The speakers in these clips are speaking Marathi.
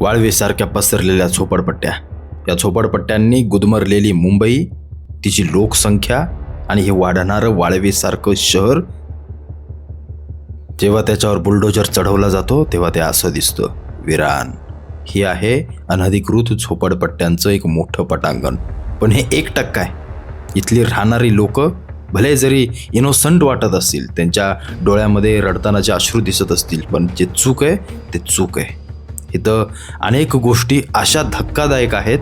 वाळवेसारख्या पसरलेल्या झोपडपट्ट्या, या झोपडपट्ट्यांनी गुदमरलेली मुंबई, तिची लोकसंख्या आणि हे वाढणारं वाळवेसारखं शहर, जेव्हा त्याच्यावर बुलडोजर चढवला जातो तेव्हा ते असं दिसतं, विरान. ही आहे अनधिकृत झोपडपट्ट्यांचं एक मोठं पटांगण. पण हे 1% आहे. इथली राहणारी लोक भले जरी इनोसंट वाटत असतील, त्यांच्या डोळ्यामध्ये रडतानाचे अश्रू दिसत असतील, पण जे चूक आहे ते चूक आहे. इथं अनेक गोष्टी अशा धक्कादायक आहेत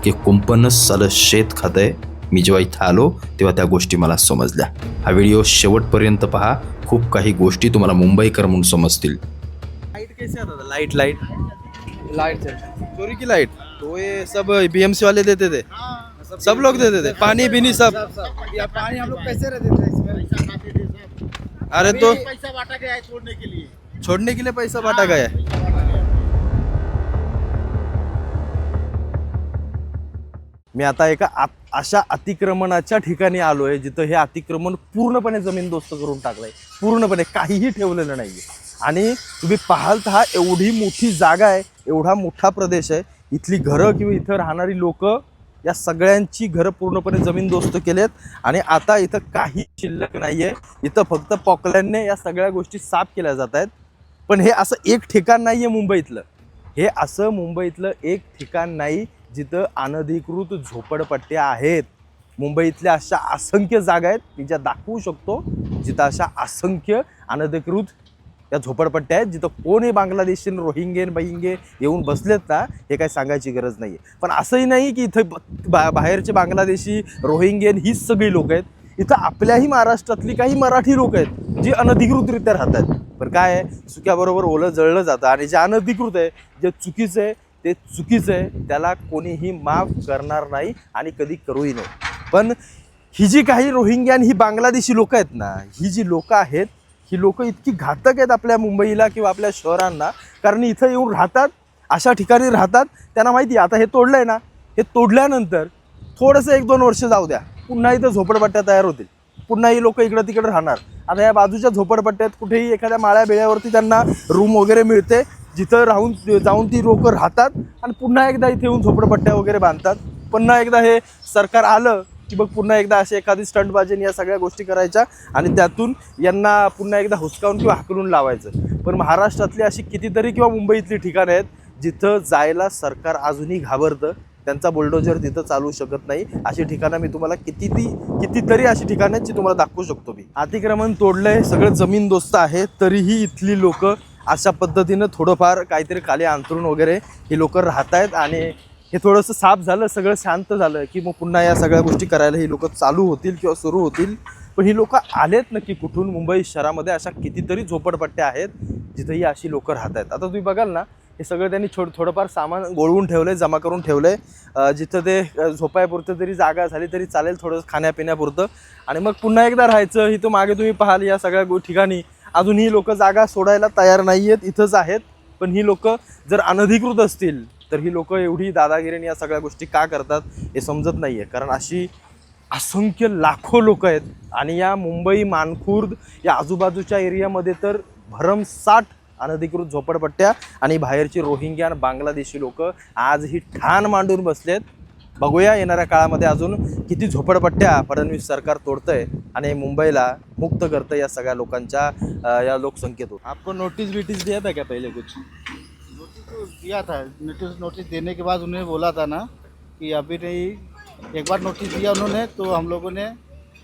की कुंपणच सालं शेत खातंय. मी जेव्हा इथं आलो तेव्हा त्या गोष्टी मला समजल्या. हा व्हिडिओ शेवटपर्यंत पहा. खूप काही गोष्टी तुम्हाला मुंबईकर म्हणून समजतील. लाइट कैसे आता था? लाइट चोरी की लाइट तो ये सब बीएमसी वाले देते थे, सब लोग देते थे, पानी बीनी सब। पानी हम लोग कैसे रहते थे इसमें? अरे तो पैसा बांटा गया है छोड़ने के लिए। छोड़ने के लिए पैसा बांटा गया है। मी आता एका अशा अतिक्रमणाच्या ठिकाणी आलोय जिथं हे अतिक्रमण पूर्णपणे जमीनदोस्त करून टाकलंय, पूर्णपणे काहीही ठेवलेलं नाहीये. आणि तुम्ही पाहाल तर हा एवढी मोठी जागा आहे, एवढा मोठा प्रदेश आहे. इथली घरं किंवा इथं राहणारी लोक, या सगळ्यांची घरं पूर्णपणे जमीनदोस्त केलेत. आणि आता इथं काही शिल्लक नाहीये. इथं फक्त पॉकलॅनने या सगळ्या गोष्टी साफ केल्या जात आहेत. पण हे असं एक ठिकाण नाहीये मुंबईतलं. हे असं मुंबईतलं एक ठिकाण नाही जिथं अनधिकृत झोपडपट्ट्या आहेत. मुंबईतल्या अशा असंख्य जागा आहेत मी ज्या दाखवू शकतो जिथं अशा असंख्य अनधिकृत या झोपडपट्ट्या आहेत, जिथं कोणी बांगलादेशी रोहिंगे येऊन बसलेत ना, हे काय सांगायची गरज नाही आहे. पण असंही नाही की इथं बाहेरचे बांगलादेशी रोहिंगे हीच सगळी लोक आहेत. इथं आपल्याही महाराष्ट्रातली काही मराठी लोक आहेत जी अनधिकृतरित्या राहतात. पण काय आहे, चुक्याबरोबर ओलं जळलं जातं. आणि जे अनधिकृत आहे, जे चुकीचं आहे ते चुकीचं आहे, त्याला कोणीही माफ करणार नाही आणि कधी करूही नाही. पण ही जी काही रोहिंग्या आणि ही बांगलादेशी लोक आहेत ना, ही जी लोक आहेत, ही लोक इतकी घातक आहेत आपल्या मुंबईला किंवा आपल्या शहरांना. कारण इथं येऊन राहतात, अशा ठिकाणी राहतात. त्यांना माहिती आहे आता हे तोडलंय ना, हे तोडल्यानंतर थोडंसं 1-2 वर्ष जाऊ द्या, पुन्हा इथं झोपडपट्ट्या तयार होतील, पुन्हा ही लोक इकडं तिकडं राहणार. आता या बाजूच्या झोपडपट्ट्यात कुठेही एखाद्या माळ्या बेळ्यावरती त्यांना रूम वगैरे मिळते, जिथं जाऊन ती लोक राहतात आणि पुन्हा एकदा इथे येऊन झोपडपट्ट्या वगैरे बांधतात. पुन्हा एकदा हे सरकार आलं की बघ पुन्हा एकदा अशी एखादी स्टंटबाजी या सगळ्या गोष्टी करायच्या आणि त्यातून यांना पुन्हा एकदा हुसकावून किंवा हाकलून लावायचं. पण महाराष्ट्रातली अशी कितीतरी किंवा मुंबईतली ठिकाणं आहेत जिथं जायला सरकार अजूनही घाबरतं. त्यांचा बुलडोजर तिथं चालू शकत नाही. अशी ठिकाणं मी तुम्हाला कितीतरी अशी ठिकाणं आहेत जी तुम्हाला दाखवू शकतो. मी अतिक्रमण तोडलंय, सगळं जमीनदोस्त आहे, तरीही इथली लोक अशा पद्धतीनं थोडंफार काहीतरी खाली अंथरून वगैरे ही लोक राहत आहेत. आणि हे थोडंसं साफ झालं, सगळं शांत झालं की मग पुन्हा या सगळ्या गोष्टी करायला ही लोक चालू होतील किंवा सुरू होतील. पण ही लोक आलेत नक्की कुठून? मुंबई शहरामध्ये अशा कितीतरी झोपडपट्ट्या आहेत जिथं ही अशी लोक राहत आहेत. आता तुम्ही बघाल ना, हे सगळं त्यांनी थोडंफार सामान गोळवून ठेवलं आहे, जमा करून ठेवलं आहे, जिथं ते झोपायपुरतं तरी जागा झाली तरी चालेल, थोडं खाण्यापिण्यापुरतं. आणि मग पुन्हा एकदा राहायचं. इथं मागे तुम्ही पाहाल या सगळ्या ठिकाणी अजून ही लोक जागा सोडायला तयार नाही आहेत, इथंच आहेत. पण ही लोक जर अनधिकृत असतील तर ही लोक एवढी दादागिरीने या सगळ्या गोष्टी का करतात हे समजत नाही आहे. कारण अशी असंख्य लाखो लोक आहेत. आणि या मुंबई, मानखुर्द या आजूबाजूच्या एरियामध्ये तर भरमसाठ अनधिकृत झोपडपट्ट्या आणि बाहेरची रोहिंग्या आणि बांगलादेशी लोक आजही ठाण मांडून बसलेत. बघूया येणाऱ्या काळामध्ये अजून किती झोपडपट्ट्या फडणवीस सरकार तोडतंय आणि मुंबईला मुक्त करतं या सगळ्या लोकांच्या या लोकसंख्येतून. आपको नोटिस बिटिस दिया था क्या पहले कुछ? नोटिस तो दिया था, नोटिस देने के बाद उन्होंने बोला था ना कि अभी नहीं, एक बार नोटिस दिया उन्होंने तो हम लोगों ने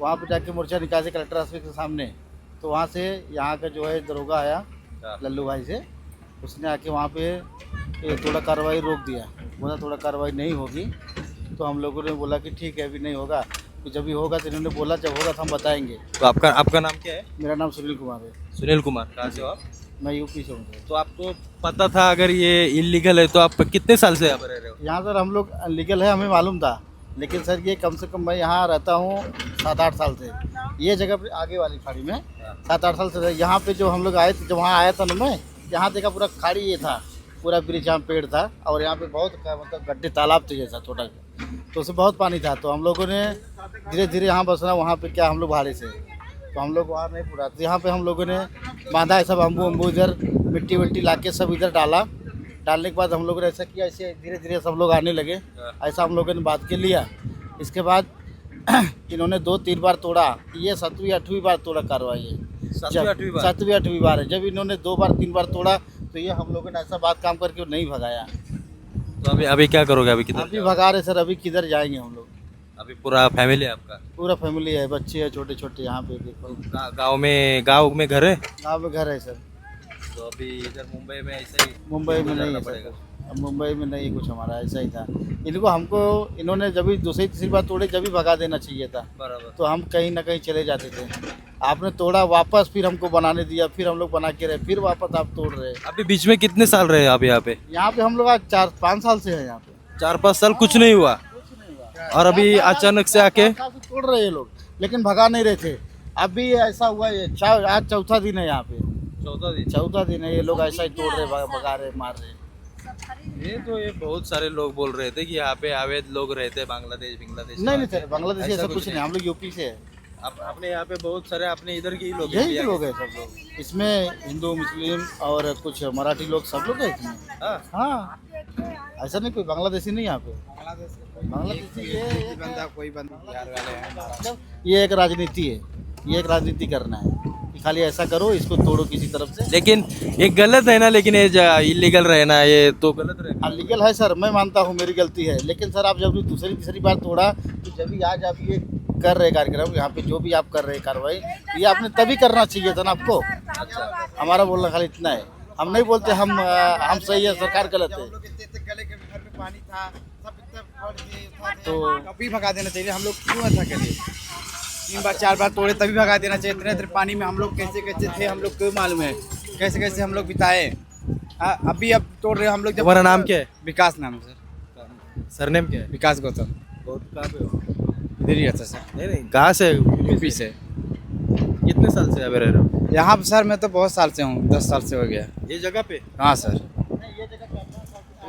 वहाँ पे जाके मोर्चा निकाले कलेक्टर ऑफिस के सामने. तो वहाँ से यहाँ का जो है दरोगा आया लल्लू भाई से, उसने आके वहाँ पे थोड़ा कार्रवाई रोक दिया. बोला थोड़ा कार्रवाई नहीं होगी. तो हम लोगों ने बोला कि ठीक है अभी नहीं होगा, तो जब भी होगा तो इन्होंने बोला जब होगा तो हम बताएंगे. तो आपका नाम क्या है? मेरा नाम सुनील कुमार है. सुनील कुमार. कहाँ से हो आप? मैं यूपी से हूँ. तो आपको पता था अगर ये इलीगल है तो आप कितने साल से यहाँ पर रह रहे हो? यहाँ सर हम लोग लीगल है हमें मालूम था, लेकिन सर ये कम से कम मैं यहाँ रहता हूँ 7-8 साल से. ये जगह पे आगे वाली खाड़ी में 7-8 साल से. यहाँ पे जो हम लोग आए थे, जब वहाँ आया था ना मैं, यहाँ देखा पूरा खाड़ी ये था, पूरा ब्रिज यहाँ पेड़ था और यहाँ पे बहुत मतलब गड्ढे तालाब थे जैसा छोटा, तो उसमें बहुत पानी था. तो हम लोगों ने धीरे धीरे यहाँ बसना, वहाँ पे क्या हम लोग भाड़े से, तो हम लोग वहाँ नहीं पूरा. तो यहाँ पे हम लोगों ने बांधा है सब, अम्बू इधर मिट्टी विट्टी ला के सब इधर डाला डालने के बाद हम लोगों ने ऐसा किया, ऐसे धीरे धीरे सब लोग आने लगे, ऐसा हम लोगों ने बात के लिया। इसके बाद इन्होंने 2-3 बार तोड़ा, ये 7वीं 8वीं बार तोड़ा कार्रवाई है। 7वीं 8वीं बार है। जब इन्होंने 2 बार 3 बार तोड़ा तो ये हम लोगों ने ऐसा बात काम करके नहीं भगाया। तो अभी क्या करोगे? अभी किधर अभी भगा रहे सर, अभी किधर जाएंगे हम लोग? अभी पूरा फैमिली है आपका? पूरा फैमिली है, बच्चे हैं छोटे छोटे। यहाँ पे देखो गांव में घर है? गाँव में घर है सर। तो अभी इधर मुंबई में ऐसा ही मुंबई में नहीं है पड़ेगा। सर, अब मुंबई में नहीं कुछ, हमारा ऐसा ही था। इन्होंने जब भी दूसरी तीसरी बार तोड़े जब भी भगा देना चाहिए था, बराबर। तो हम कहीं ना कहीं चले जाते थे। आपने तोड़ा वापस, फिर हमको बनाने दिया, फिर हम लोग बना के रहे, फिर वापस आप तोड़ रहे। अभी बीच में कितने साल रहे आप यहाँ पे? यहाँ पे हम लोग आज 4-5 साल से हैं यहाँ पे। 4-5 साल कुछ नहीं हुआ, और अभी अचानक से आके 5 साल से तोड़ रहे ये लोग, लेकिन भगा नहीं रहे थे। अभी ऐसा हुआ है, आज चौथा दिन है यहाँ पे, चौथा दिन है, ये लोग ऐसा ही तोड़ रहे, भगा रहे, मार रहे। ये बहुत सारे लोग बोल रहे थे कि यहाँ पे अवैध लोग रहते हैं, बांग्लादेश नहीं सर, बांग्लादेश ऐसा कुछ नहीं, हम लोग यूपी से है। अपने यहाँ पे बहुत सारे अपने इधर के ही लोग यही लोग हैं सब लोग, इसमें हिंदू मुस्लिम और कुछ मराठी लोग, सब लोग हैं इसमें। हाँ, ऐसा नहीं कोई बांग्लादेशी नहीं यहाँ पे। बांग्लादेशी कोई बंदा, ये एक राजनीति है, ये एक राजनीति करना है कि खाली ऐसा करो, इसको तोड़ो किसी तरफ से। लेकिन ये गलत है ना, लेकिन ये इलीगल रहना ये तो गलत रहना। लीगल है सर, मैं मानता हूँ मेरी गलती है, लेकिन सर आप जब दूसरी तीसरी बार तोड़ा तो जब भी आज आप ये कर रहे कार्यक्रम, यहाँ पे जो भी आप कर रहे कार्रवाई, ये आपने तभी करना चाहिए था ना आपको। हमारा बोलना खाली इतना है, हम नहीं बोलते हम सही है, सरकार गलत है। पानी था तो कभी भगा देना चाहिए। हम लोग क्यों ऐसा करें? 3 बार 4 बार तोड़े तभी भगा देना चाहिए। इतने पानी में हम लोग कैसे कैसे थे, हम लोग क्यों मालूम है कैसे कैसे हम लोग बिताए। अभी अब तोड़ रहे हम लोग। तुम्हारा नाम क्या है? विकास नाम है सर। सरनेम क्या है? विकास गौतम। कहाँ पे हो? इधर ही रहता सर। नहीं, कहाँ से? यूपी से। कितने साल से यहाँ पे रह रहे हो? यहाँ पे सर मैं तो बहुत साल से हूँ, 10 साल से हो गया। ये जगह पे? हाँ सर,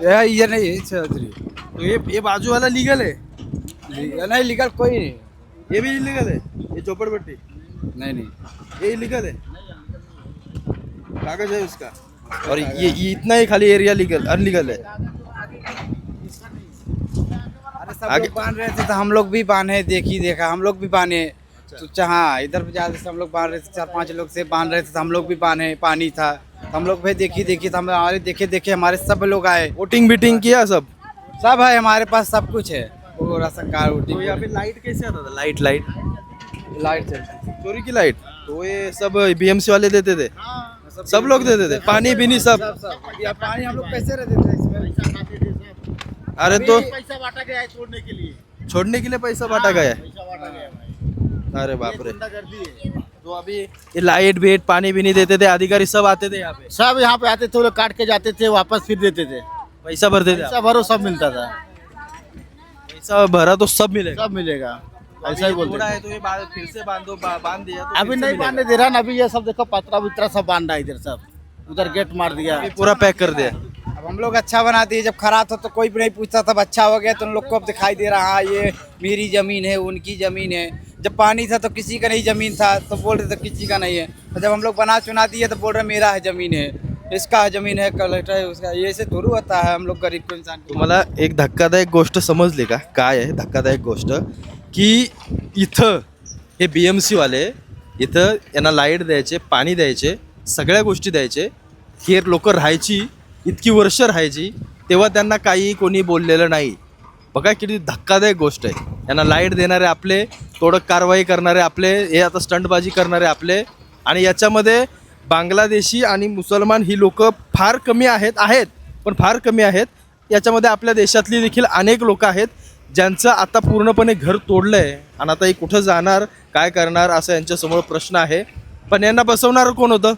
ये नहीं सर। तो ये बाजू वाला लीगल है? नहीं लीगल कोई नहीं। ये भी इलीगल है? ये झोपड़पट्टी? नहीं ये इलीगल है, कागज है उसका, और ये इतना ही खाली एरिया लीगल, अनलीगल है। अरे सब लोग बांध रहे थे तो हम लोग भी बांधे, देखा हम लोग भी बांधे। तो हाँ, इधर भी ज्यादा से हम लोग बांध रहे थे, 4-5 लोग से बांध रहे थे तो हम लोग भी बांधे। पानी था तो हम लोग भी देखी तो हमारे देखे हमारे सब लोग आए। Voting beating KIA? सब है हमारे पास, सब कुछ है। वो राशन कार्ड वोटिंग। तो यहाँ पे लाइट कैसे आता था? लाइट चलती चोरी की लाइट? तो ये सब बीएमसी वाले देते थे? सब लोग देते थे? पानी भी नहीं सब? पानी हम लोग कैसे रहते थे इसमें? अरे तो पैसा बांटा गया है छोड़ने के लिए, छोड़ने के लिए पैसा बांटा गया है? पैसा बांटा गया है भाई। अरे बाप रे। गुंडागर्दी है। तो अभी ये लाइट वेट पानी भी नहीं देते थे? अधिकारी सब आते थे यहाँ पे? सब यहाँ पे आते थे, वो लोग काट के जाते थे, वापस फिर देते थे। पैसा भरते थे? पैसा भरो सब मिलता था, पैसा भरा तो सब मिलेगा? सब मिलेगा, ऐसा ही बोलते थोड़ा थे। है तो ये फिर से बांध दिया तो अभी फिर से नहीं मिलेगा? बांधने दे रहा ना, अभी ये सब देखो पत्रा वित्रा सब बांधा है इधर, सब उधर गेट मार दिया। अभी पूरा पैक कर दिया? अब हम लोग अच्छा बना दिए, जब खराब था तो कोई भी नहीं पूछता, तब अच्छा हो गया तो उन लोग को अब दिखाई दे रहा है ये मेरी जमीन है, उनकी जमीन है। जब पानी था तो किसी का नहीं जमीन था तो बोल रहे थे किसी का नहीं है, तो जब हम लोग बना चुना दिए तो बोल रहे मेरा है जमीन है, इसका है जमीन है, कलेक्टर है उसका। ये ऐसे थोड़ी होता है, हम लोग गरीब को इंसान को। तुम्हाला एक धक्कादायक गोष्ट समजली का? काय आहे धक्कादायक गोष्ट? की इथं हे BMC वाले इथं यांना लाईट द्यायचे, पाणी द्यायचे, सगळ्या गोष्टी द्यायचे, ही लोक राहायची, इतकी वर्ष राहायची, तेव्हा त्यांना काही कोणी बोललेलं नाही. बघा किती धक्कादायक गोष्ट आहे. यांना लाईट देणारे आपले, तोडक कारवाई करणारे आपले, हे आता स्टंटबाजी करणारे आपले, आणि याच्यामध्ये बांगलादेशी आणि मुसलमान ही लोक फार कमी आहेत पण फार कमी आहेत. याच्यामध्ये आपल्या देशातली देखील अनेक लोक आहेत ज्यांचं आता पूर्णपणे घर तोडलं आहे, आणि आता हे कुठं जाणार, काय करणार, असं यांच्यासमोर प्रश्न आहे. पण यांना बसवणारं कोण होतं?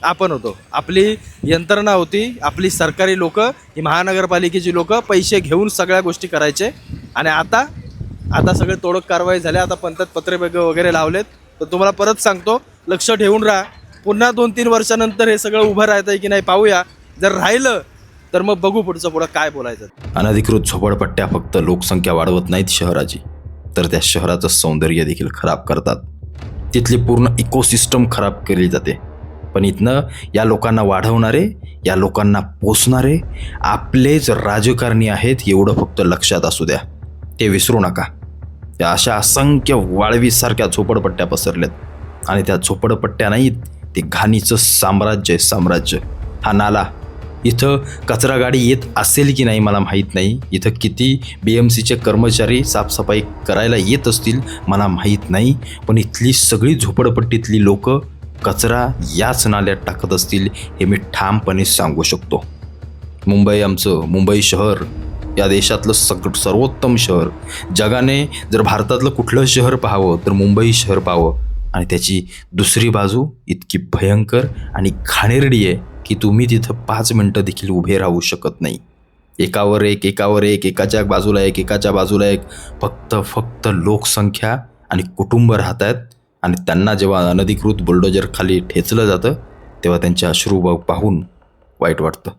आपण होतो. आपली यंत्रणा होती, आपली सरकारी लोक, ही महानगरपालिकेची लोक पैसे घेऊन सगळ्या गोष्टी करायचे. आणि आता सगळे तोडक कारवाई झाल्या, आता पंचायत पत्रे वगैरे लावलेत. तर तुम्हाला परत सांगतो, लक्ष ठेवून राहा. पुन्हा 2-3 वर्षानंतर हे सगळं उभं राहतंय की नाही पाहूया. जर राहिलं तर मग बघू पुढं काय बोलायचं. अनधिकृत झोपडपट्ट्या फक्त लोकसंख्या वाढवत नाहीत शहराची, तर त्या शहराचं सौंदर्य देखील खराब करतात. तिथली पूर्ण इकोसिस्टम खराब केली जाते. पण इथनं या लोकांना वाढवणारे, या लोकांना पोसणारे आपलेच राजकारणी आहेत एवढं फक्त लक्षात असू द्या. ते विसरू नका. त्या अशा असंख्य वाळवीसारख्या झोपडपट्ट्या पसरल्यात आणि त्या झोपडपट्ट्या नाहीत, ते घाणीचं साम्राज्य आहे, साम्राज्य. हा नाला, इथं कचरा गाडी येत असेल की नाही मला माहीत नाही. इथं किती BMCचे कर्मचारी साफसफाई करायला येत असतील मला माहीत नाही. पण इथली सगळी झोपडपट्टीतली लोक कचरा याच नाल्यात टाकत असतील हे मी ठामपणे सांगू शकतो. मुंबई शहर या देशातलं सर्वोत्तम शहर. जगाने जर भारतातलं कुठलं शहर पाहावं तर मुंबई शहर पाहावं. आणि त्याची दुसरी बाजू इतकी भयंकर आणि घाणेरडी आहे की तुम्ही तिथं 5 मिनटं देखील उभे राहू शकत नाही. एकावर एक, एकाच्या बाजूला एक, एकाच्या बाजूला एक, फक्त लोकसंख्या आणि कुटुंब राहत आहेत. आणि त्यांना जेव्हा अनधिकृत बुलडोजर खाली ठेचलं जातं तेव्हा त्यांचे अश्रू पाहून वाईट वाटतं.